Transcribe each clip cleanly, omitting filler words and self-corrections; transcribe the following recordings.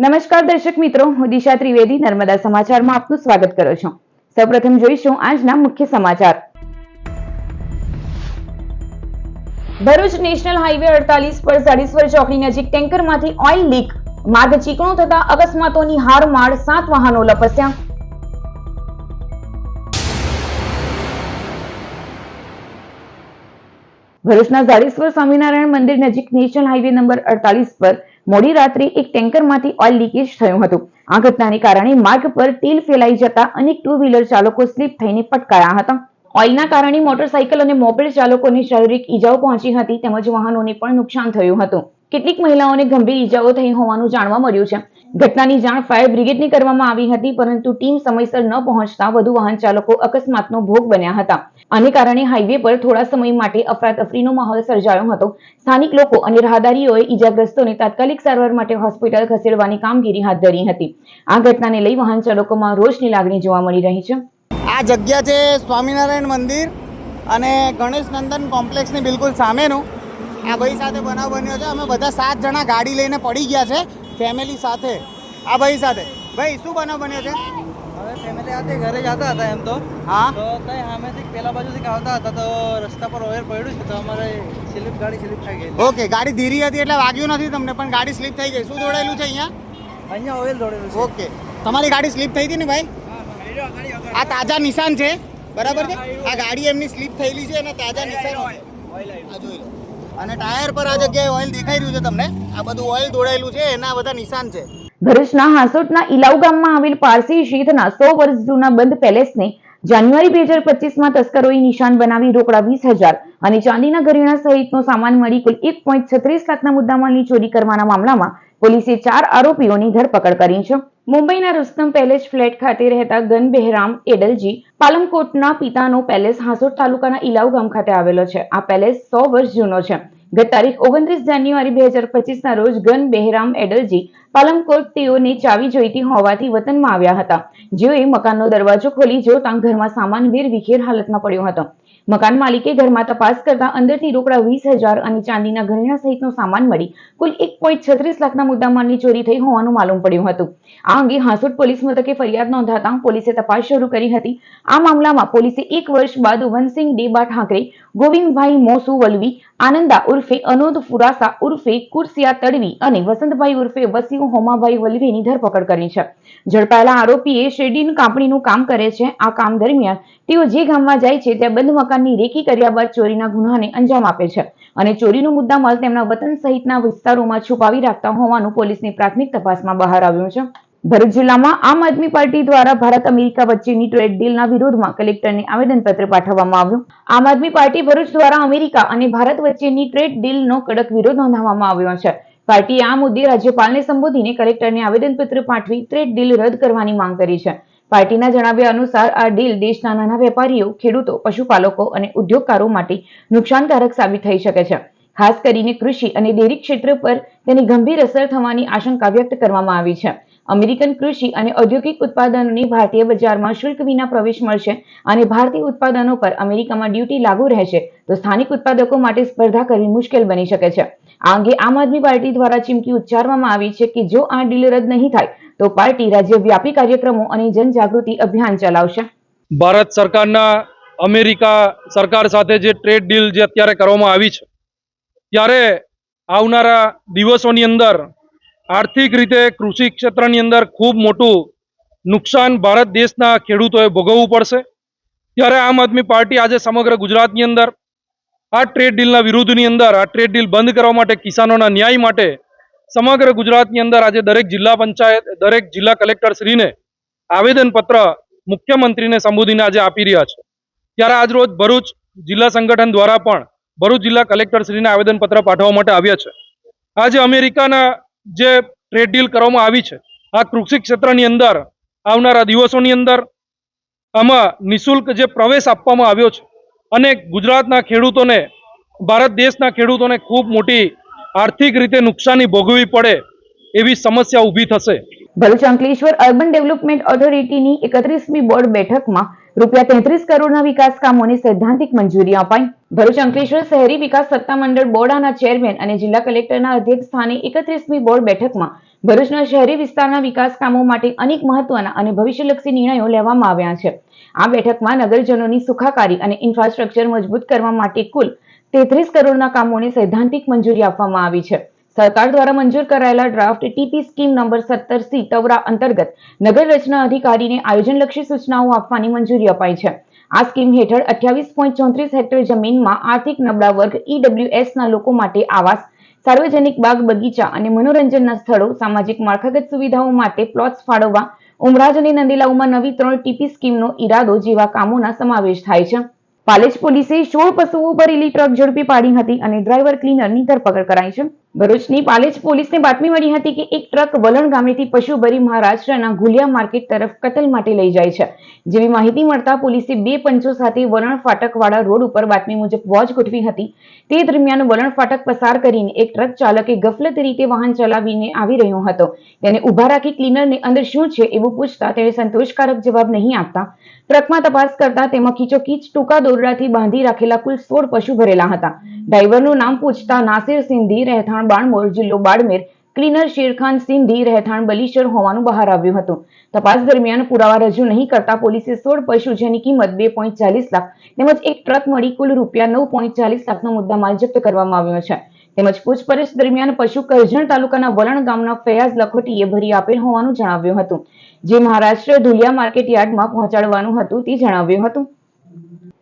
નમસ્કાર દર્શક મિત્રો, હું દિશા ત્રિવેદી નર્મદા સમાચારમાં આપનું સ્વાગત કરું છું। સૌપ્રથમ જોઈશું આજના મુખ્ય સમાચાર। ભરૂચ નેશનલ હાઈવે 48 પર સાડીસવર ચોકડી નજીક ટેન્કરમાંથી ઓઇલ લીક, માર્ગ ચીકણો થતા અકસ્માતોની હારમાળ, 7 વાહનો લપસ્યા। ભરૂચના સાડીસવર સ્વામિનારાયણ મંદિર નજીક નેશનલ હાઈવે નંબર 48 પર મોડી રાત્રે એક ટેન્કરમાંથી ઓઇલ લીકેજ થયું હતું। આ ઘટનાને કારણે માર્ગ પર તેલ ફેલાઈ જતા અનેક ટુ વ્હીલર ચાલકો સ્લીપ થઈને પટકાયા હતા। ઓઇલના કારણે મોટરસાઇકલ અને મોપેડ ચાલકોને શારીરિક ઈજાઓ પહોંચી હતી તેમજ વાહનોને પણ નુકસાન થયું હતું। કેટલીક મહિલાઓને ગંભીર ઈજાઓ થઈ હોવાનું જાણવા મળ્યું છે। ઘટનાની જાણ ફાયર બ્રિગેડને કરવામાં આવી હતી, પરંતુ ટીમ સમયસર ન પહોંચતા વધુ વાહન ચાલકો અકસ્માતનો ભોગ બન્યા હતા। આને કારણે હાઈવે પર થોડા સમય માટે અફરાતફરીનો માહોલ સર્જાયો હતો। સ્થાનિક લોકો અને રાહદારીઓએ ઈજાગ્રસ્તોને તાત્કાલિક સારવાર માટે હોસ્પિટલ ખસેડવાની કામગીરી હાથ ધરી હતી। આ ઘટનાને લઈ વાહન ચાલકોમાં રોષની લાગણી જોવા મળી રહી છે। આ જગ્યા છે સ્વામિનારાયણ મંદિર અને ગણેશ નંદન કોમ્પ્લેક્સની બિલકુલ સામેનું। આ ભાઈ સાથે બનાવ બન્યો છે। અમે બધા 7 જણા ગાડી લઈને પડી ગયા છે ફેમિલી સાથે। આ ભાઈ સાથે ભાઈ શું બનાવ બન્યો છે? હવે ફેમિલી સાથે ઘરે જતા હતા એમ તો તો તઈ સામેથી પેલા બાજુથી આવતા હતા તો રસ્તા પર ઓયર પડ્યું છે તો અમારે ગાડી સ્લીપ થઈ ગઈ। ઓકે, ગાડી ધીરી હતી એટલે વાગ્યું નથી તમને, પણ ગાડી સ્લીપ થઈ ગઈ। શું દોડાયેલું છે અહીંયા? અહીંયા ઓઇલ દોડેલું છે। ઓકે, તમારી ગાડી સ્લીપ થઈ હતી ને ભાઈ? આ તાજા નિશાન છે, બરાબર છે? આ ગાડી એમની સ્લીપ થયેલી છે અને તાજા નિશાન છે, આ જોઈ લો। અને ટાયર પર આ જગ્યાએ ઓઇલ દેખાઈ રહ્યું છે તમને। આ બધું ઓઇલ દોડાયેલું છે, એના બધા નિશાન છે। ભરૂચના હાંસોટના ઇલાવ ગામમાં આવેલ પારસી શીથના 100 વર્ષ જૂના બંધ પેલેસને જાન્યુઆરી 2025માં તસ્કરોએ નિશાન બનાવી રોકડા 20,000 અને ચાંદીના ઘરેણા સહિતનો સામાન મળી કુલ 1.36 લાખના મુદ્દામાલની ચોરી કરવાના મામલામાં પોલીસે 4 આરોપીઓની ધરપકડ કરી છે। મુંબઈના રુસ્તમ પેલેસ ફ્લેટ ખાતે રહેતા ગન બહેરામ એડલજી પાલમકોટના પિતાનો પેલેસ હાંસોટ તાલુકાના ઇલાવ ગામ ખાતે આવેલો છે। આ પેલેસ 100 વર્ષ જૂનો છે। ગત તારીખ 29 જાન્યુઆરી 2025ના રોજ ગન બહેરામ એડલજી પાલમકોટ તેઓને ચાવી જોઈતી હોવાથી વતનમાં આવ્યા હતા। જેઓએ મકાનનો દરવાજો ખોલી જોતા ઘરમાં સામાન વેરવિખેર હાલતમાં પડ્યો હતો। મકાન માલિકે ઘરમાં તપાસ કરતા અંદરથી રોકડા 20,000 અને ચાંદીના ઘરેણા સહિતનો સામાન મળી કુલ 1.36 લાખના મુદ્દામાલની ચોરી થઈ હોવાનું માલુમ પડ્યું હતું। આ અંગે હાંસોટ પોલીસ મથકે ફરિયાદ નોંધાતા પોલીસે તપાસ શરૂ કરી હતી। આ મામલામાં પોલીસે 1 વર્ષ બાદ વનસિંહ ડેબા ઠાકરે, ગોવિંદભાઈ મોસુ વલવી, આનંદા ઉર્ફે અનોદ ફુરાસા ઉર્ફે કુરસિયા તડવી અને વસંતભાઈ ઉર્ફે વસીઉ હોમાભાઈ વલવીની ધરપકડ કરી છે। ઝડપાયેલા આરોપીએ શેરડીની કાપણીનું કામ કરે છે। આ કામ દરમિયાન તેઓ જે ગામમાં જાય છે ત્યાં બંધ મકાનની રેકી કર્યા બાદ ચોરીના ગુનાને અંજામ આપે છે અને ચોરીનો મુદ્દામાલ તેમના વતન સહિતના વિસ્તારોમાં છુપાવી રાખતા હોવાનું પોલીસની પ્રાથમિક તપાસમાં બહાર આવ્યું છે। ભરૂચ જિલ્લામાં આમ આદમી પાર્ટી દ્વારા ભારત અમેરિકા વચ્ચેની ટ્રેડ ડીલના વિરોધમાં કલેક્ટરને આવેદનપત્ર પાઠવવામાં આવ્યું। આમ આદમી પાર્ટી ભરૂચ દ્વારા અમેરિકા અને ભારત વચ્ચેની ટ્રેડ ડીલનો કડક વિરોધ નોંધાવવામાં આવ્યો છે। પાર્ટીએ આ મુદ્દે રાજ્યપાલને સંબોધીને કલેક્ટરને આવેદનપત્ર પાઠવી ટ્રેડ ડીલ રદ કરવાની માંગ કરી છે। પાર્ટીના જણાવ્યા અનુસાર આ ડીલ દેશના નાના વેપારીઓ, ખેડૂતો, પશુપાલકો અને ઉદ્યોગકારો માટે નુકસાનકારક સાબિત થઈ શકે છે। ખાસ કરીને કૃષિ અને ડેરી ક્ષેત્ર પર તેની ગંભીર અસર થવાની આશંકા વ્યક્ત કરવામાં આવી છે। અમેરિકન કૃષિ અને ઔદ્યોગિક ઉત્પાદનોને ભારતીય બજારમાં શુલ્ક વિના પ્રવેશ મળશે અને ભારતીય ઉત્પાદનો પર અમેરિકામાં ડ્યુટી લાગુ રહેશે તો સ્થાનિક ઉત્પાદકો માટે સ્પર્ધા કરવી મુશ્કેલ બની શકે છે। આ અંગે આમ આદમી પાર્ટી દ્વારા ચીમકી ઉચ્ચારવામાં આવી છે કે જો આ ડીલ રદ નહીં થાય તો પાર્ટી રાજ્યવ્યાપી કાર્યક્રમો અને જનજાગૃતિ અભિયાન ચલાવશે। ભારત સરકારના અમેરિકા સરકાર સાથે જે ટ્રેડ ડીલ જે અત્યારે કરવામાં આવી છે, ત્યારે આવનારા દિવસોની અંદર આર્થિક રીતે કૃષિ ક્ષેત્રની અંદર ખૂબ મોટું નુકસાન ભારત દેશના ખેડૂતોએ ભોગવવું પડશે। ત્યારે આમ આદમી પાર્ટી આજે સમગ્ર ગુજરાતની અંદર આ ટ્રેડ ડીલના વિરુદ્ધની અંદર આ ટ્રેડ ડીલ બંધ કરવા માટે, કિસાનોના ન્યાય માટે સમગ્ર ગુજરાતની અંદર આજે દરેક જિલ્લા પંચાયત, દરેક જિલ્લા કલેક્ટરશ્રીને આવેદનપત્ર મુખ્યમંત્રીને સંબોધીને આજે આપી રહ્યા છે। ત્યારે આજરોજ ભરૂચ જિલ્લા સંગઠન દ્વારા પણ ભરૂચ જિલ્લા કલેક્ટરશ્રીને આવેદનપત્ર પાઠવવા માટે આવ્યા છે। આજે અમેરિકાના જે ટ્રેડ ડીલ કરવામાં આવી છે, આ કૃષિ ક્ષેત્રની અંદર આવનારા દિવસોની અંદર આમાં નિઃશુલ્ક જે પ્રવેશ આપવામાં આવ્યો છે અને ગુજરાતના ખેડૂતોને, ભારત દેશના ખેડૂતોને ખૂબ મોટી આર્થિક રીતે નુકસાની ભોગવવી પડે એવી સમસ્યા ઊભી થશે। ભરૂચ અંકલેશ્વર અર્બન ડેવલપમેન્ટ ઓથોરિટીની 31મી બોર્ડ બેઠકમાં રૂપિયા 33 કરોડના વિકાસ કામોને સૈદ્ધાંતિક મંજૂરી અપાઈ। ભરૂચ અંકલેશ્વર શહેરી વિકાસ સત્તામંડળ બોર્ડના ચેરમેન અને જિલ્લા કલેક્ટરના અધ્યક્ષ સ્થાને 31મી બોર્ડ બેઠકમાં ભરૂચના શહેરી વિસ્તારના વિકાસ કામો માટે અનેક મહત્વના અને ભવિષ્યલક્ષી નિર્ણયો લેવામાં આવ્યા છે. આ બેઠકમાં નગરજનોની સુખાકારી અને ઇન્ફ્રાસ્ટ્રક્ચર મજબૂત કરવા માટે કુલ 33 કરોડના કામોને સૈદ્ધાંતિક મંજૂરી આપવામાં આવી છે. સરકાર દ્વારા મંજૂર કરાયેલા draft TP scheme number 17C તવરા અંતર્ગત નગર રચના અધિકારીને આયોજનલક્ષી સૂચનાઓ આપવાની મંજૂરી અપાઈ છે. આ સ્કીમ હેઠળ 28.34 હેક્ટર જમીનમાં આર્થિક નબળા વર્ગ EWSના લોકો માટે આવાસ, સાર્વજનિક બાગ બગીચા અને મનોરંજનના સ્થળો, સામાજિક માળખાગત સુવિધાઓ માટે પ્લોટ્સ ફાળવવા, ઉમરાજ અને નંદીલાઉમાં નવી 3 ટીપી સ્કીમનો ઈરાદો જેવા કામોના સમાવેશ થાય છે. પાલેજ પોલીસે 16 પશુઓ ભરેલી ટ્રક ઝડપી પાડી હતી અને ડ્રાઈવર ક્લીનરની ધરપકડ કરાઈ છે. ભરૂચની પાલેજ પોલીસને બાતમી મળી હતી કે એક ટ્રક વલણ ગામેથી પશુ ભરી મહારાષ્ટ્રના ગુલિયા માર્કેટ તરફ કતલ માટે લઈ જાય છે. જેવી માહિતી મળતા પોલીસે 2 પંચો સાથે વલણ ફાટકવાળા રોડ ઉપર બાતમી મુજબ વોચ ગોઠવી હતી. તે દરમિયાન વલણ ફાટક પસાર કરીને એક ટ્રક ચાલકે ગફલત રીતે વાહન ચલાવીને આવી રહ્યો હતો. તેને ઉભા રાખી ક્લીનરને અંદર શું છે એવું પૂછતા તેણે સંતોષકારક જવાબ નહીં આપતા ટ્રકમાં તપાસ કરતા તેમાં ખીચોખીચ ટૂંકા દોરડાથી બાંધી રાખેલા કુલ 16 પશુ ભરેલા હતા. ડ્રાઈવરનું નામ પૂછતા નાસિર સિંધી, રહેઠાણ બાણમોર, જિલ્લો બાડમેર, ક્લીનર શેરખાન સિંધી, રહેઠાણ બલીશર હોવાનું બહાર આવ્યું હતું. તપાસ દરમિયાન પુરાવા રજૂ નહીં કરતા પોલીસે 16 પશુ જેની કિંમત 2.40 લાખ તેમજ એક ટ્રક મળી કુલ રૂપિયા 9.40 લાખનો મુદ્દામાલ જપ્ત કરવામાં આવ્યો છે. તેમજ પૂછપરછ દરમિયાન પશુ કરજણ તાલુકાના વલણ ગામના ફૈયાઝ લખોટીએ ભરી આપેલ હોવાનું જણાવ્યું હતું, જે મહારાષ્ટ્ર ધુલિયા માર્કેટ યાર્ડમાં પહોંચાડવાનું હતું તે જણાવ્યું હતું.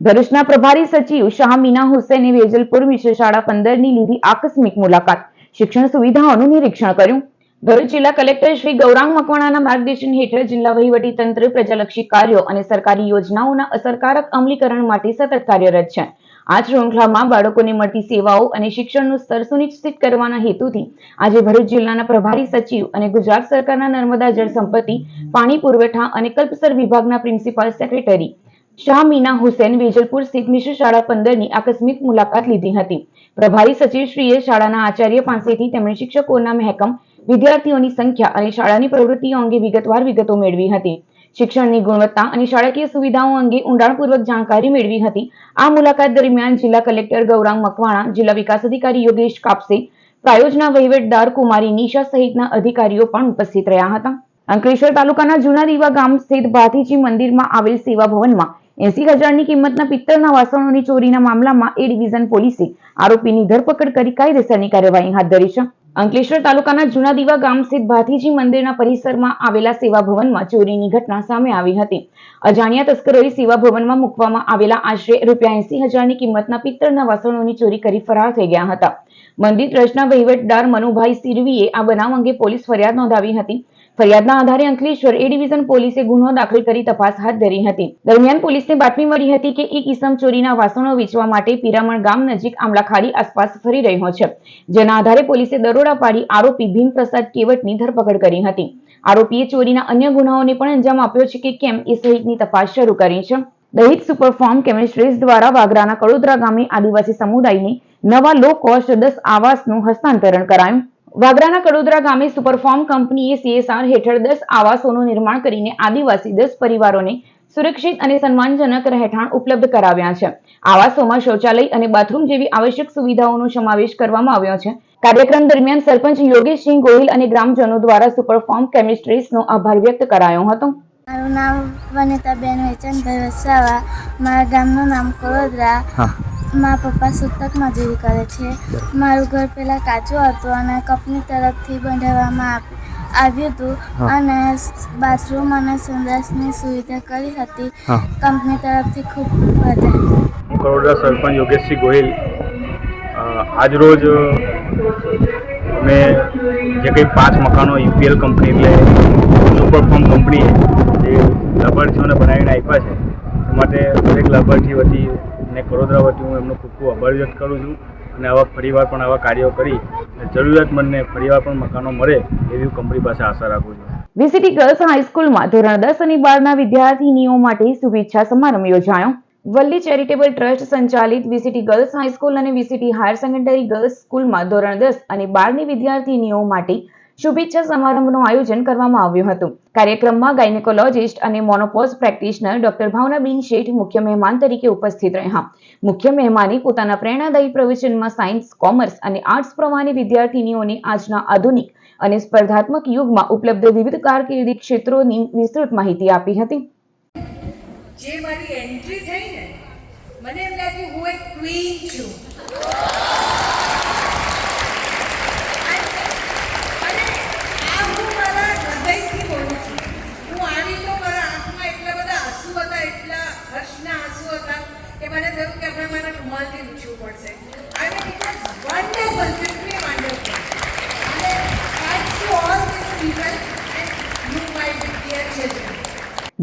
ભરૂચના પ્રભારી સચિવ શાહમીના હુસૈને વેજલપુર મિશ્ર શાળા 15ની લીધી આકસ્મિક મુલાકાત, શિક્ષણ સુવિધાઓનું નિરીક્ષણ કર્યું. ભરૂચ જિલ્લા કલેક્ટર શ્રી ગૌરાંગ મકવાણાના માર્ગદર્શન હેઠળ જિલ્લા વહીવટીતંત્ર પ્રજાલક્ષી કાર્યો અને સરકારી યોજનાઓના અસરકારક અમલીકરણ માટે સતત કાર્યરત છે. આ શૃંખલામાં બાળકોને મળતી સેવાઓ અને શિક્ષણનું સ્તર સુનિશ્ચિત કરવાના હેતુથી આજે ભરૂચ જિલ્લાના પ્રભારી સચિવ અને ગુજરાત સરકારના નર્મદા જળ સંપત્તિ, પાણી પુરવઠા અને કલ્પસર વિભાગના પ્રિન્સિપાલ સેક્રેટરી શાહમીના હુસૈન વેજલપુર સ્થિત મિશ્ર શાળા 15ની આકસ્મિક મુલાકાત લીધી હતી. પ્રભારી સચિવશ્રીએ શાળાના આચાર્ય પાસેથી તેમણે શિક્ષકોના મહેકમ, વિદ્યાર્થીઓની સંખ્યા અને શાળાની પ્રવૃત્તિઓ અંગે વિગતવાર વિગતો મેળવી હતી. શિક્ષણની ગુણવત્તા અને શાળાકીય સુવિધાઓ અંગે ઊંડાણપૂર્વક જાણકારી મેળવી હતી. આ મુલાકાત દરમિયાન જિલ્લા કલેક્ટર ગૌરાંગ મકવાણા, જિલ્લા વિકાસ અધિકારી યોગેશ કાપસે, પ્રાયોજના વહીવટદાર કુમારી નિશા સહિતના અધિકારીઓ પણ ઉપસ્થિત રહ્યા હતા. અંકલેશ્વર તાલુકાના જૂના દીવા ગામ સ્થિત ભાથીજી મંદિરમાં આવેલ સેવા ભવનમાં 80,000ની કિંમતના પિત્તળના વાસણોની ચોરીના મામલામાં એ ડિવિઝન પોલીસે આરોપીની ધરપકડ કરી કાયદેસરની કાર્યવાહી હાથ ધરી છે. અંકલેશ્વર તાલુકાના જૂના દીવા ગામ સ્થિત ભાથીજી મંદિરના પરિસરમાં આવેલા સેવા ભવનમાં ચોરીની ઘટના સામે આવી હતી. અજાણ્યા તસ્કરોએ સેવા ભવનમાં મૂકવામાં આવેલા આશરે ₹80,000ની કિંમતના પિત્તળના વાસણોની ચોરી કરી ફરાર થઈ ગયા હતા. મંદિર ટ્રસ્ટના વહીવટદાર મનુભાઈ સિરવીએ આ બનાવ અંગે પોલીસ ફરિયાદ નોંધાવી હતી. ફરિયાદના આધારે અંકલેશ્વર એ ડિવિઝન પોલીસે ગુનો દાખલ કરી તપાસ હાથ ધરી હતી. દરમિયાન પોલીસને બાતમી મળી હતી કે એક ઈસમ ચોરીના વાસણો વેચવા માટે પીરામણ ગામ નજીક આમલાખાડી આસપાસ ફરી રહ્યો છે. જેના આધારે પોલીસે દરોડા પાડી આરોપી ભીમપ્રસાદ કેવટની ધરપકડ કરી હતી. આરોપીએ ચોરીના અન્ય ગુનાઓને પણ અંજામ આપ્યો છે કે કેમ એ સહિતની તપાસ શરૂ કરી છે. દહિત સુપરફાર્મ કેમિસ્ટ્રીઝ દ્વારા વાગરાના કડોદરા ગામે આદિવાસી સમુદાયને નવા લો કોસ્ટ 10 આવાસનું હસ્તાંતરણ કરાયું. વાગરાના કડોદરા ગામે સુપરફાર્મ કંપનીએ CSR હેઠળ 10 આવાસોનું નિર્માણ કરીને આદિવાસી 10 પરિવારોને સુરક્ષિત અને સન્માનજનક રહેઠાણ ઉપલબ્ધ કરાવ્યા છે. આવાસોમાં શૌચાલય અને બાથરૂમ જેવી આવશ્યક સુવિધાઓનો સમાવેશ કરવામાં આવ્યો છે. કાર્યક્રમ દરમિયાન સરપંચ યોગેશસિંહ ગોહિલ અને ગ્રામજનો દ્વારા સુપરફાર્મ કેમિસ્ટ્રીઝનો આભાર વ્યક્ત કરાયો હતો. મારું નામ વનિતાબેન વેચનભાઈ વસાવા, મારા ગામનું નામ કડોદરા. મારા પપ્પા સૂતક મજૂરી કરે છે. મારું ઘર પહેલાં કાચું હતું અને કંપની તરફથી બંધાવવામાં આવ્યું હતું અને બાથરૂમ અને સંડાસની સુવિધા કરી હતી. કંપની તરફથી ખૂબ વધારે. કડોદરા સરપંચ યોગેશસિંહ ગોહિલ. આજરોજ અમે જે કંઈ 5 મકાનો UPL કંપની એટલે સુપરફાર્મ કંપનીએ જે લાભાર્થીઓને બનાવીને આપ્યા છે એ માટે દરેક લાભાર્થી વતી અને કડોદરા વતી હું એમનો ખૂબ ખૂબ આભાર વ્યક્ત કરું છું અને આવા ફરીવાર પણ આવા કાર્યો કરી જરૂરિયાતમંદને ફરીવાર પણ મકાનો મળે એવી કંપની પાસે આશા રાખું છું. VCT ગર્લ્સ હાઈસ્કૂલમાં ધોરણ 10 અને 12ના વિદ્યાર્થીનીઓ માટે શુભેચ્છા સમારંભ યોજાયો. વલ્લી ચેરિટેબલ ટ્રસ્ટ સંચાલિત VCT ગર્લ્સ હાઈસ્કૂલ અને VCT હાયર સેકન્ડરી ગર્લ્સ સ્કૂલમાં ધોરણ 10 અને 12ની વિદ્યાર્થીનીઓ માટે શુભેચ્છા સમારંભનું આયોજન કરવામાં આવ્યું હતું. કાર્યક્રમમાં ગાયનેકોલોજિસ્ટ અને મોનોપોઝ પ્રેક્ટિશનર ડોક્ટર ભાવનાબેન શેઠ મુખ્ય મહેમાન તરીકે ઉપસ્થિત રહ્યા. મુખ્ય મહેમાને પોતાના પ્રેરણાદાયી પ્રવચનમાં સાયન્સ, કોમર્સ અને આર્ટ્સ પ્રવાહની વિદ્યાર્થીનીઓને આજના આધુનિક અને સ્પર્ધાત્મક યુગમાં ઉપલબ્ધ વિવિધ કારકિર્દી ક્ષેત્રોની વિસ્તૃત માહિતી આપી હતી. જે મારી એન્ટ્રી થઈ ને, મને એમ લાગ્યું હું એક ક્વીન છું. અને આ હું મારા હૃદયથી બોલું છું. હું આવી તો મારા આંખમાં એટલા બધા આંસુ હતા, એટલા હર્ષના આંસુ હતા કે મને થયું કે આપણે મારા રૂમાલથી લૂછવું પડશે. I mean it was wonderful, simply wonderful. અને thanks to all this people and you my dear children.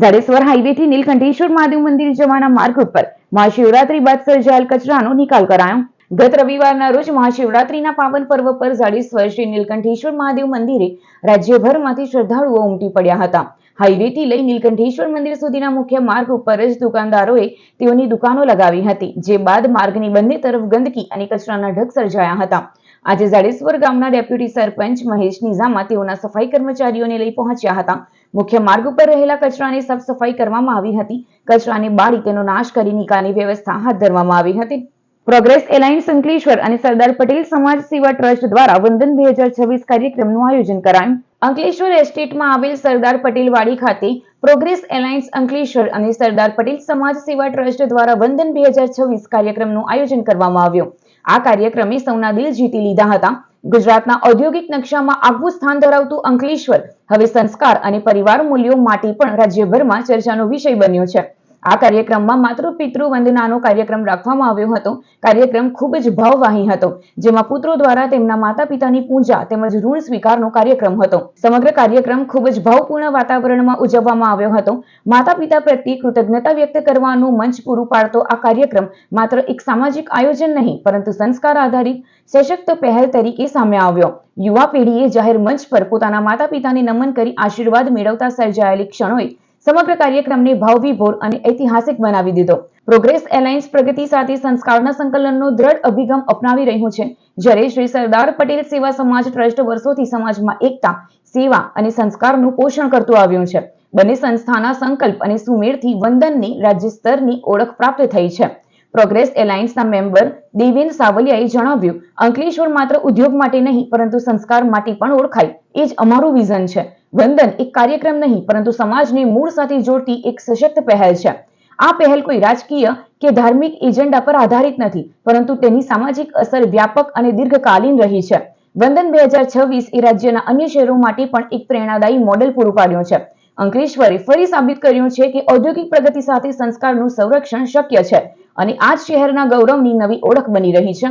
Jadeshwar હાઈવેથી નીલકંઠેશ્વર મહાદેવ મંદિર જવાના માર્ગ ઉપર મહાશિવરાત્રી બાદ સર્જાયેલ કચરાનો નિકાલ કરાયો. ગત રવિવારના રોજ મહાશિવરાત્રીના પાવન પર્વ પર જાડેશ્વર શ્રી નીલકંઠેશ્વર મહાદેવ મંદિરે રાજ્યભરમાંથી શ્રદ્ધાળુઓ ઉમટી પડ્યા હતા. હાઈવેથી લઈ નીલકંઠેશ્વર મંદિર સુધીના મુખ્ય માર્ગ ઉપર જ દુકાનદારોએ તેઓની દુકાનો લગાવી હતી, જે બાદ માર્ગની બંને તરફ ગંદકી અને કચરાના ઢગ સર્જાયા હતા. આજે જાડેશ્વર ગામના ડેપ્યુટી સરપંચ મહેશ નિઝામા તેઓના સફાઈ કર્મચારીઓને લઈ પહોંચ્યા હતા. મુખ્ય માર્ગ ઉપર રહેલા કચરાની સાફ સફાઈ કરવામાં આવી હતી. કચરાને બાળી તેનો નાશ કરી નિકાલની વ્યવસ્થા હાથ ધરવામાં આવી હતી. પ્રોગ્રેસ એલાયન્સ અંકલેશ્વર અને સરદાર પટેલ સમાજ સેવા ટ્રસ્ટ દ્વારા વંદન 2026 કાર્યક્રમનું આયોજન કરાયું. અંકલેશ્વર એસ્ટેટમાં આવેલ સરદાર પટેલ વાડી ખાતે પ્રોગ્રેસ એલાયન્સ અંકલેશ્વર અને સરદાર પટેલ સમાજ સેવા ટ્રસ્ટ દ્વારા વંદન 2026 કાર્યક્રમનું આયોજન કરવામાં આવ્યું. આ કાર્યક્રમે સૌના દિલ જીતી લીધા હતા. ગુજરાતના ઔદ્યોગિક નકશામાં આગવું સ્થાન ધરાવતું અંકલેશ્વર હવે સંસ્કાર અને પરિવાર મૂલ્યો માટે પણ રાજ્યભરમાં ચર્ચાનો વિષય બન્યો છે. આ કાર્યક્રમમાં માતૃ પિતૃ વંદનાનો કાર્યક્રમ રાખવામાં આવ્યો હતો. કાર્યક્રમ ખૂબ જ ભાવવાહી હતો, જેમાં પુત્રો દ્વારા તેમના માતા પિતાની પૂજા તેમજ ઋણ સ્વીકારનો કાર્યક્રમ હતો. સમગ્ર કાર્યક્રમ ખૂબ જ ભાવપૂર્ણ વાતાવરણમાં ઉજવવામાં આવ્યો હતો. માતા પિતા પ્રત્યે કૃતજ્ઞતા વ્યક્ત કરવાનું મંચ પૂરું પાડતો આ કાર્યક્રમ માત્ર એક સામાજિક આયોજન નહીં, પરંતુ સંસ્કાર આધારિત સશક્ત પહેલ તરીકે સામે આવ્યો. યુવા પેઢીએ જાહેર મંચ પર પોતાના માતા પિતાને નમન કરી આશીર્વાદ મેળવતા સર્જાયેલી ક્ષણોએ સમગ્ર કાર્યક્રમને ભાવવિભોર અને ઐતિહાસિક બનાવી દીધો. પ્રોગ્રેસ એલાયન્સ પ્રગતિ સાથે સંસ્કારના સંકલનનો દ્રઢ અભિગમ અપનાવી રહ્યું છે, જ્યારે શ્રી સરદાર પટેલ સેવા સમાજ ટ્રસ્ટ વર્ષોથી સમાજમાં એકતા, સેવા અને સંસ્કારનું પોષણ કરતું આવ્યું છે. બંને સંસ્થાના સંકલ્પ અને સુમેળથી વંદનની રાજ્ય સ્તરની ઓળખ પ્રાપ્ત થઈ છે. પ્રોગ્રેસ એલાયન્સના મેમ્બર દેવેન સાવલિયાએ જણાવ્યું, અંકલેશ્વર માત્ર ઉદ્યોગ માટે નહીં પરંતુ સંસ્કાર માટે પણ ઓળખાય, એ જ અમારું વિઝન છે. વંદન એક કાર્યક્રમ નહીં પરંતુ સમાજને મૂળ સાથે જોડતી એક સશક્ત પહેલ છે. આ પહેલ કોઈ રાજકીય કે ધાર્મિક એજન્ડા પર આધારિત નથી, પરંતુ તેની સામાજિક અસર વ્યાપક અને દીર્ઘકાલીન રહી છે. વંદન 2026 એ રાજ્યના અન્ય શહેરો માટે પણ એક પ્રેરણાદાયી મોડેલ પૂરું પાડ્યું છે. અંકલેશ્વરે ફરી સાબિત કર્યું છે કે ઔદ્યોગિક પ્રગતિ સાથે સંસ્કારનું સંરક્ષણ શક્ય છે અને આ જ શહેરના ગૌરવની નવી ઓળખ બની રહી છે.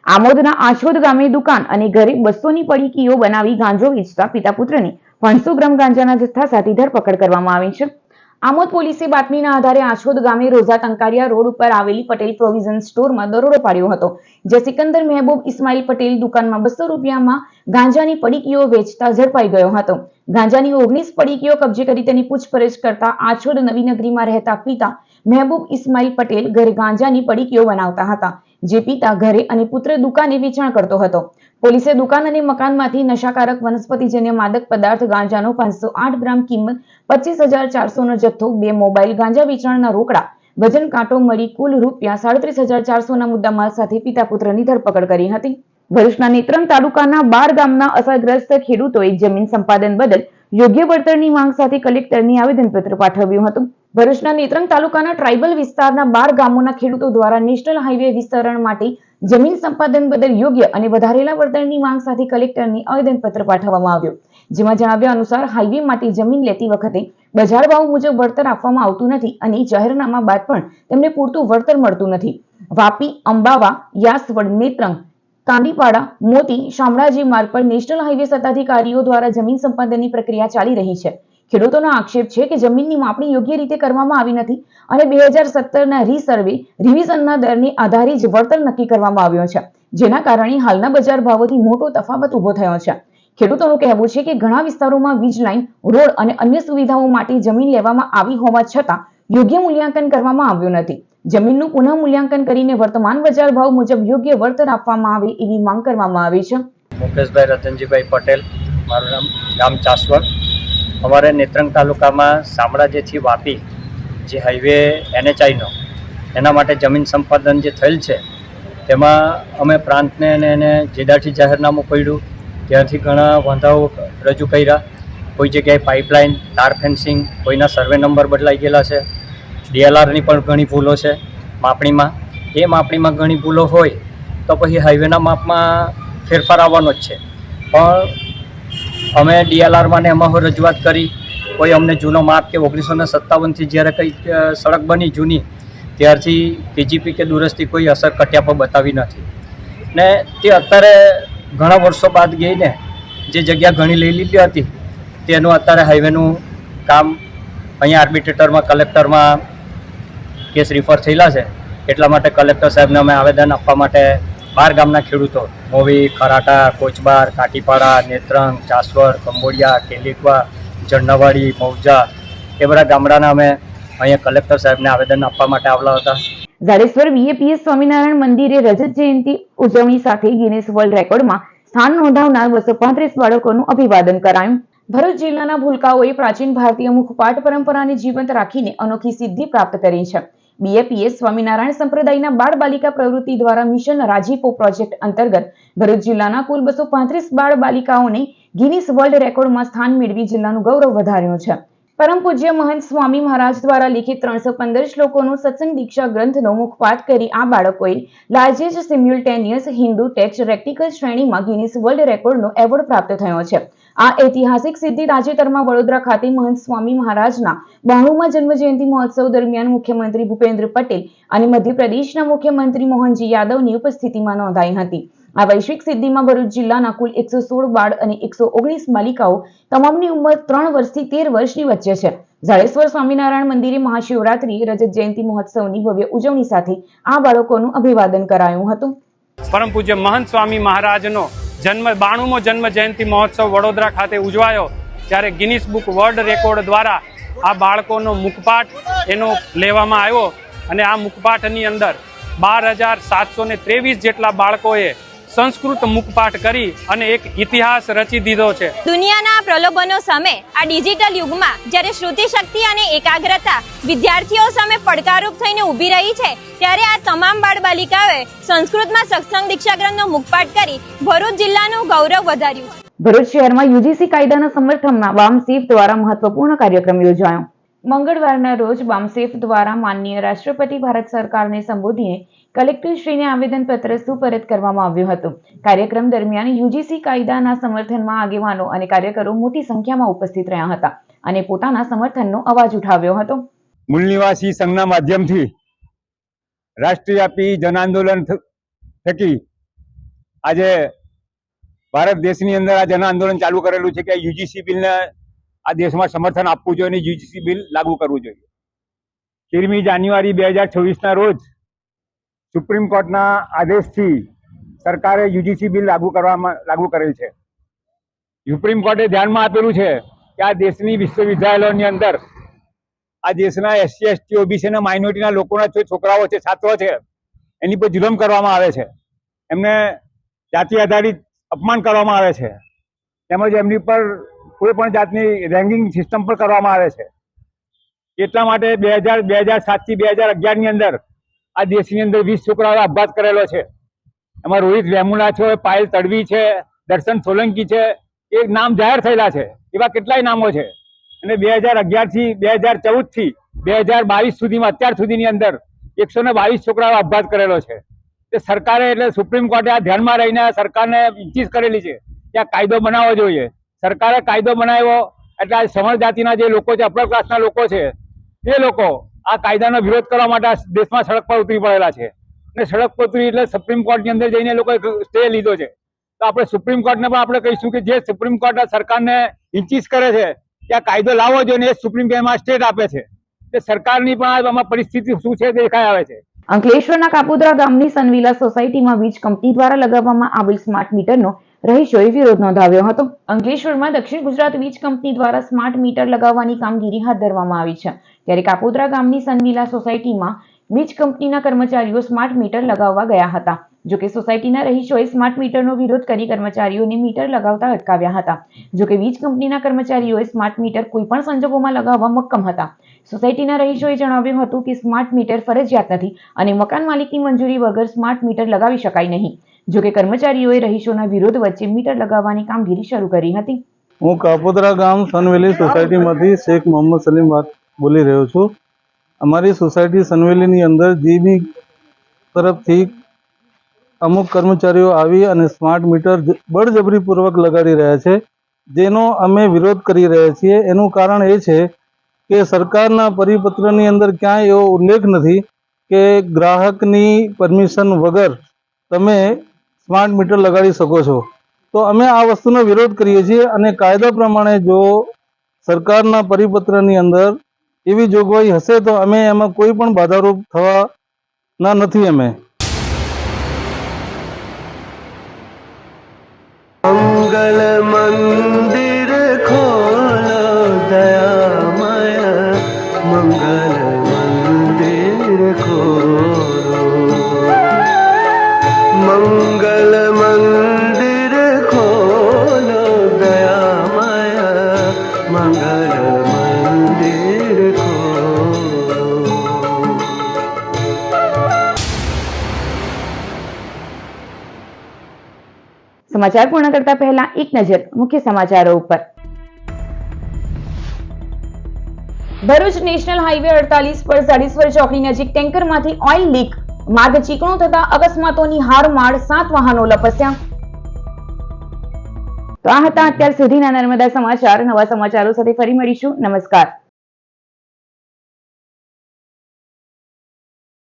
આમોદના આછોદ ગામે દુકાન અને ઘરે 200ની પડીકીઓ બનાવી ગાંજો વેચતા પિતા પુત્રની 500 ગ્રામ ગાંજાના જથ્થા સાથે ધરપકડ કરવામાં આવી છે. આમોદ પોલીસે બાતમીના આધારે આછોદ ગામે રોઝા ટંકારિયા રોડ ઉપર આવેલી પટેલ પ્રોવિઝન સ્ટોરમાં દરોડો પાડ્યો હતો, જ્યાં સિકંદર મહેબૂબ ઇસ્માઇલ પટેલ દુકાનમાં 200 રૂપિયામાં ગાંજાની પડીકીઓ વેચતા ઝડપાઈ ગયો હતો. ગાંજાની 19 પડીકીઓ કબજે કરી તેની પૂછપરછ કરતા આછોદ નવીનગરીમાં રહેતા પિતા મહેબૂબ ઇસ્માઇલ પટેલ ઘરે ગાંજાની પડીકીઓ બનાવતા હતા, જે પિતા ઘરે અને પુત્ર દુકાને વેચાણ કરતો હતો. પોલીસે દુકાન અને મકાનમાંથી નશાકારક વનસ્પતિજન્ય માદક પદાર્થ ગાંજાનો 508 ગ્રામ કિંમત 25,400નો જથ્થો, 2 મોબાઈલ, ગાંજા વેચાણના રોકડા, વજન કાંટો મળી કુલ રૂપિયા 37,400ના મુદ્દામાલ સાથે પિતા પુત્રની ધરપકડ કરી હતી. ભરૂચના નેત્રંગ તાલુકાના 12 ગામના અસરગ્રસ્ત ખેડૂતોએ જમીન સંપાદન બદલ યોગ્ય વળતરની માંગ સાથે કલેક્ટરને આવેદનપત્ર પાઠવ્યું હતું. ભરૂચના નેત્રંગ તાલુકાના ટ્રાઇબલ વિસ્તારના 12 ગામોના ખેડૂતો દ્વારા નેશનલ હાઈવે વિસ્તરણ માટે જમીન સંપાદન બદલ યોગ્ય અને વધારેલા વળતરની માંગ સાથે કલેક્ટરને આવેદનપત્ર પાઠવવામાં આવ્યું, જેમાં જણાવ્યા અનુસાર હાઈવે માટે જમીન લેતી વખતે બજાર ભાવ મુજબ વળતર આપવામાં આવતું નથી અને જાહેરનામા બાદ પણ તેમને પૂરતું વળતર મળતું નથી. વાપી, અંબાવા, યાસવડ, નેત્રંગ, કાંદીપાડા, મોતી, શામળાજી માર્ગ પર નેશનલ હાઈવે સત્તાધિકારીઓ દ્વારા જમીન સંપાદનની પ્રક્રિયા ચાલી રહી છે. ખેડૂતોનો આક્ષેપ છે કે જમીનની માપણી યોગ્ય રીતે કરવામાં આવી નથી અને 2017ના રીસર્વે રિવિઝનના દરની આધારે જ વળતર નક્કી કરવામાં આવ્યો છે, જેના કારણે હાલના બજાર ભાવોથી મોટો તફાવત ઉભો થયો છે. ખેડૂતોનું કહેવું છે કે ઘણા વિસ્તારોમાં વીજ લાઇન, રોડ અને અન્ય સુવિધાઓ માટે જમીન લેવામાં આવી હોવા છતાં યોગ્ય મૂલ્યાંકન કરવામાં આવ્યું નથી. જમીનનું પુનઃ મૂલ્યાંકન કરીને વર્તમાન બજાર ભાવ મુજબ યોગ્ય વળતર આપવામાં આવે એવી માંગ કરવામાં આવી છે. મુકેશભાઈ રતનજીભાઈ પટેલ, મારું નામ ગામ ચાસવડ. અમારે નેત્રંગ તાલુકામાં શામળાજીથી વાપી જે હાઈવે NHIનો એના માટે જમીન સંપાદન જે થયેલ છે તેમાં અમે પ્રાંતને અને એને જેદારથી જાહેરનામું પડ્યું, ત્યાંથી ઘણા વાંધાઓ રજૂ કર્યા. કોઈ જગ્યાએ પાઇપલાઇન, તાર ફેન્સિંગ, કોઈના સર્વે નંબર બદલાઈ ગયેલા છે, DLRની પણ ઘણી ભૂલો છે માપણીમાં. એ માપણીમાં ઘણી ભૂલો હોય તો પછી હાઈવેના માપમાં ફેરફાર આવવાનો જ છે. પણ અમે DLRમાં ને એમાં રજૂઆત કરી, કોઈ અમને જૂનો માપ કે 1957થી જ્યારે કંઈક સડક બની જૂની ત્યારથી PGP કે દુરસ્તી કોઈ અસર કટ્યા પર બતાવી નથી. ને તે અત્યારે ઘણા વર્ષો બાદ ગઈને જે જગ્યા ઘણી લઈ લીધી હતી તેનું અત્યારે હાઈવેનું કામ અહીંયા આર્બિટ્રેટરમાં, કલેક્ટરમાં કેસ રિફર થયેલા છે. એટલા માટે કલેક્ટર સાહેબને અમે આવેદન આપવા માટે 12 ગામના ખેડૂતો મોવી, ખરાટા, કોચબાર, કાટીપાડા, નેત્રંગ, ચાસવડ, કંબોડિયા, કેલીકવા, જણનાવાડી, મૌજા એ બધા ગામડાના અમે અહીંયા કલેક્ટર સાહેબને આવેદન આપવા માટે આવેલા હતા. જાડેશ્વર BAPS સ્વામિનારાયણ મંદિરે રજત જયંતિ ઉજવણી સાથે ગિનેસ વર્લ્ડ રેકોર્ડમાં સ્થાન નોંધાવનાર 235 બાળકોનું અભિવાદન કરાયું. ભરૂચ જિલ્લાના ભૂલકાઓએ પ્રાચીન ભારતીય મુખપાટ પરંપરાને જીવંત રાખીને અનોખી સિદ્ધિ પ્રાપ્ત કરી છે. BAPS સ્વામિનારાયણ સંપ્રદાયના બાળ બાલિકા પ્રવૃત્તિ દ્વારા મિશન રાજીપો પ્રોજેક્ટ અંતર્ગત ભરૂચ જિલ્લાના કુલ 235 બાળ બાલિકાઓને ગિનિસ વર્લ્ડ રેકોર્ડમાં સ્થાન મેળવી જિલ્લાનું ગૌરવ વધાર્યું છે. પરમ પૂજ્ય મહંત સ્વામી મહારાજ દ્વારા લિખિત 315 શ્લોકોનો સત્સંગ દીક્ષા ગ્રંથનો મુખપાઠ કરી આ બાળકોએ લાર્જેસ્ટ સિમ્યુલ્ટેનિયસ હિન્દુ ટેક્સ્ટ રેક્ટિકલ શ્રેણીમાં ગિનિસ વર્લ્ડ રેકોર્ડનો એવોર્ડ પ્રાપ્ત થયો છે. આ ઐતિહાસિક સિદ્ધિ તાજેતરમાં વડોદરા ખાતે મહંત સ્વામી મહારાજના 92મા જન્મજયંતિ મહોત્સવ દરમિયાન મુખ્યમંત્રી ભૂપેન્દ્ર પટેલ અને મધ્યપ્રદેશના મુખ્યમંત્રી મોહનજી યાદવની ઉપસ્થિતિમાં નોંધાઈ હતી. આ વૈશ્વિક સિદ્ધિમાં ભરૂચ જિલ્લાના કુલ 116 બાળ અને 119 બાલિકાઓ તમામની ઉંમર 3 વર્ષથી 13 વર્ષની વચ્ચે છે. જાડેશ્વર સ્વામિનારાયણ મંદિરે મહાશિવરાત્રી રજત જયંતિ મહોત્સવની ભવ્ય ઉજવણી સાથે આ બાળકોનું અભિવાદન કરાયું હતું. પરમ પૂજ્ય મહંત સ્વામી મહારાજનો 92મો જન્મ જયંતિ મહોત્સવ વડોદરા ખાતે ઉજવાયો, ત્યારે ગિનિસ બુક વર્લ્ડ રેકોર્ડ દ્વારા આ બાળકોનો મુખપાઠ એનો લેવામાં આવ્યો અને આ મુખપાઠની અંદર 12,723 જેટલા બાળકોએ સંસ્કૃત મુખપાઠ કરી અને એક ઇતિહાસ રચી દીધો છે. દુનિયાના પ્રલોભનો સામે આ ડિજિટલ યુગમાં જ્યારે શ્રુતિ શક્તિ અને એકાગ્રતા વિદ્યાર્થીઓ સામે પડકારરૂપ થઈને ઊભી રહી છે, ત્યારે આ તમામ બાળ બાલિકાઓએ સંસ્કૃતમાં સત્સંગ દીક્ષા ગ્રંથનો મુખપાઠ કરી ભરૂચ જિલ્લાનું ગૌરવ વધાર્યું. ભરૂચ શહેરમાં UGC કાયદાના સમર્થનમાં બામસેફ દ્વારા મહત્વપૂર્ણ કાર્યક્રમ યોજાયો. મંગળવારના રોજ બામસેફ દ્વારા માનનીય રાષ્ટ્રપતિ ભારત સરકારને સંબોધીને કલેક્ટરશ્રીને આવેદનપત્ર સુપરત કરવામાં આવ્યું હતું. કાર્યક્રમ દરમિયાન UGC કાયદાના સમર્થનમાં આગેવાનો અને કાર્યકરો મોટી સંખ્યામાં ઉપસ્થિત રહ્યા હતા અને પોતાના સમર્થનનો અવાજ ઉઠાવ્યો હતો. મૂળ નિવાસી સંઘના માધ્યમથી રાષ્ટ્રવ્યાપી જન આંદોલન થકી આજે ભારત દેશની અંદર આ જન આંદોલન ચાલુ કરેલું છે કે UGC બિલને આ દેશમાં સમર્થન આપવું જોઈએ અને UGC બિલ લાગુ કરવું જોઈએ. 13મી જાન્યુઆરી 2026ના રોજ સુપ્રીમ કોર્ટના આદેશથી સરકારે UGC બિલ લાગુ કરેલ છે. સુપ્રીમ કોર્ટે ધ્યાનમાં આપેલું છે કે આ દેશની વિશ્વવિદ્યાલયોની અંદર આ દેશના SC, ST, OBC અને માઇનોરિટીના લોકોના જે છોકરાઓ છે, છાત્રો છે, એની પર જુલમ કરવામાં આવે છે, એમને જાતિ આધારિત અપમાન કરવામાં આવે છે, તેમજ એમની પર કોઈ પણ જાતની રેન્કિંગ સિસ્ટમ પણ કરવામાં આવે છે. એટલા માટે 2007થી 2011ની અંદર આ દેશની અંદર 20 છોકરાઓએ આપઘાત કરેલો છે. એમાં રોહિત વેમુલા છે, પાયલ તડવી છે, દર્શન સોલંકી છે, એ નામ જાહેર થયેલા છે. એવા કેટલાય નામો છે. અને 2011થી 2014થી 2022 સુધીમાં અત્યાર સુધીની અંદર 122 છોકરાઓએ આપઘાત કરેલો છે. તે સરકારે એટલે સુપ્રીમ કોર્ટે આ ધ્યાનમાં રહીને સરકારને ઇન્ચીસ કરેલી છે કે આ કાયદો બનાવવો જોઈએ. સરકારે કાયદો બનાવ્યો એટલે આ સમર જાતિના જે લોકો છે, અપર ક્લાસના લોકો છે, તે લોકો આ કાયદાનો વિરોધ કરવા માટે દેશમાં સડક પર ઉતરી પડેલા છે. અને સડક પર ઉતરી એટલે સુપ્રીમ કોર્ટની અંદર જઈને લોકોએ સ્ટે લીધો છે. તો આપણે સુપ્રીમ કોર્ટને પણ આપણે કહીશું કે જે સુપ્રીમ કોર્ટ સરકારને ઇન્ચીસ કરે છે કે આ કાયદો લાવવો જોઈએ, એ સુપ્રીમ કોર્ટમાં સ્ટેટ આપે છે. તે સરકારની પણ આમાં પરિસ્થિતિ શું છે દેખાઈ આવે છે. અંકલેશ્વરના કાપોદ્રા ગામની સનવિલા સોસાયટીમાં વીજ કંપની દ્વારા લગાવવામાં આવેલ સ્માર્ટ મીટરનો રહીશોએ વિરોધ નોંધાવ્યો હતો. અંકલેશ્વરમાં દક્ષિણ ગુજરાત વીજ કંપની દ્વારા સ્માર્ટ મીટર લગાવવાની કામગીરી હાથ ધરવામાં આવી છે, ત્યારે કાપોદ્રા ગામની સનવિલા સોસાયટીમાં વીજ કંપનીના કર્મચારીઓ સ્માર્ટ મીટર લગાવવા ગયા હતા જોકે સોસાયટીના રહીશોએ સ્માર્ટ મીટરનો વિરોધ કરી કર્મચારીઓને મીટર લગાવતા અટકાવ્યા હતા. જોકે વીજ કંપનીના કર્મચારીઓએ સ્માર્ટ મીટર કોઈ પણ સંજોગોમાં લગાવવા મક્કમ હતા. સોસાયટીના રહીશોએ જણાવ્યું હતું કે સ્માર્ટ મીટર ફરજિયાત નથી અને મકાન માલિકની મંજૂરી વગર સ્માર્ટ મીટર લગાવી શકાય નહીં. જોકે કર્મચારીઓએ રહીશોના વિરોધ વચ્ચે મીટર લગાવવાની કામગીરી શરૂ કરી હતી. હું કાપોદ્રા ગામ સનવેલી સોસાયટીમાંથી શેખ મોહમ્મદ સલીમ વાત બોલી રહ્યો છું. અમારી સોસાયટી સનવેલીની અંદર જીબી તરફથી અમુક કર્મચારીઓ આવી અને સ્માર્ટ મીટર બળજબરીપૂર્વક લગાડી રહ્યા છે, જેનો અમે વિરોધ કરી રહ્યા છીએ. એનું કારણ એ છે કે સરકારના પરિપત્રની અંદર ક્યાંય એવો ઉલ્લેખ નથી કે ગ્રાહકની પરમિશન વગર તમે સ્માર્ટ મીટર લગાડી શકો છો. તો અમે આ વસ્તુનો વિરોધ કરીએ છીએ અને કાયદા પ્રમાણે જો સરકારના પરિપત્રની અંદર એવી જોગવાઈ હશે તો અમે એમાં કોઈ પણ બાધારૂપ થવાના નથી. અમે મંગલ મંદિર ખોલો દયામય, મંગલ મંદિર ખોલો, મંગલ મંદિર ખોલો દયામય, મંગલ મંદિર ખોલો. સમાચાર પૂર્ણ કરતા પહેલા એક નજર મુખ્ય સમાચારો ઉપર. ભરૂચ નેશનલ હાઈવે 48 પર સાડીસવર ચોકડી નજીક ટેન્કરમાંથી ઓઇલ લીક, માર્ગ ચીકણો થતા અકસ્માતોની હારમાળ, 7 વાહનો લપસ્યા. તો આ હતા અત્યાર સુધીના નર્મદા સમાચાર. નવા સમાચારો સાથે ફરી મળીશું. નમસ્કાર.